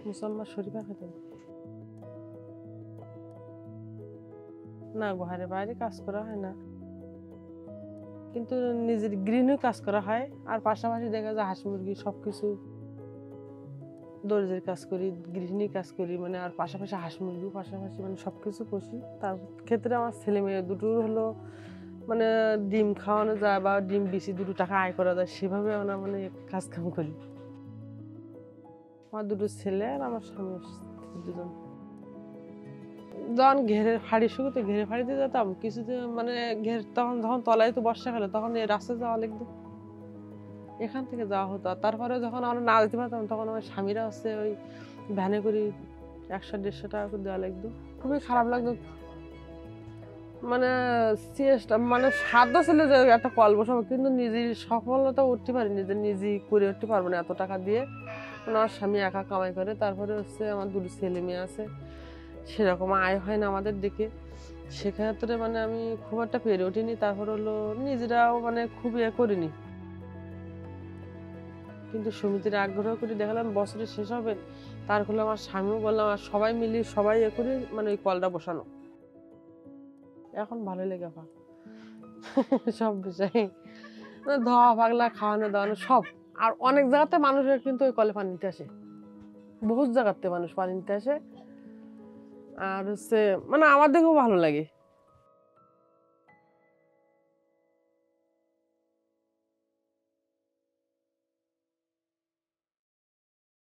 মুসাম্মা শরীফা খাতুন। না, ঘরে বাইরে কাজ করা হয় না, কিন্তু নিজের গৃহিণী কাজ করা হয়। আর পাশাপাশি দেখা যায় হাঁস মুরগি সবকিছু, দর্জির কাজ করি, গৃহিণী কাজ করি, মানে আর পাশাপাশি হাঁস মুরগি পাশাপাশি মানে সবকিছু পুষি। তার ক্ষেত্রে আমার ছেলে মেয়ে দুটোর হলো মানে ডিম খাওয়ানো যায় বা ডিম বেশি দুটো টাকা আয় করা যায়, সেভাবে আমরা মানে কাজ কাম করি। আমার দুটো ছেলে আর আমার স্বামী দুজন। যখন ঘেরের ফাড়ি শুরুতে ঘেরে ফাড়িতে যেতাম কিছুতে মানে তখন যখন তলায় তো বর্ষাকালে তখন এই রাস্তায় যাওয়া লাগতো, এখান থেকে যাওয়া হতো। আর তারপরে যখন আমরা না যেতে পারতাম তখন আমার স্বামীরা হচ্ছে ওই ভ্যানে করে 100-150 টাকা করে দেওয়া লাগতো। খুবই খারাপ লাগতো, মানে চেষ্টা মানে সাধ্য ছিল যে একটা কল বসাবো, কিন্তু নিজের সফলতা উঠতে পারিনি, যে নিজেই করে উঠতে পারবো না এত টাকা দিয়ে। মানে আমার স্বামী একা কামাই করে, তারপরে হচ্ছে আমার দুটো ছেলে মেয়ে আছে, সেরকম আয় হয় না আমাদের দিকে। সেক্ষেত্রে মানে আমি খুব একটা পেরে উঠিনি। তারপর হলো নিজেরাও মানে খুব করিনি, কিন্তু সমিতির আগ্রহ করে দেখালাম বছরের শেষ হবে, তার হলো আমার স্বামীও বললাম আর সবাই মিলে সবাই করি মানে ওই কলটা বসানো। এখন ভালো লেগে পা সব বিষয়ে মানে ধোয়া পাগলা খাওয়ানো দাওয়ানো সব। আর অনেক জায়গাতে মানুষের কিন্তু ওই কলে পানি নিতে আসে, বহুত জায়গাতে মানুষ পানি নিতে আসে। আর হচ্ছে মানে আমার দেখেও ভালো লাগে।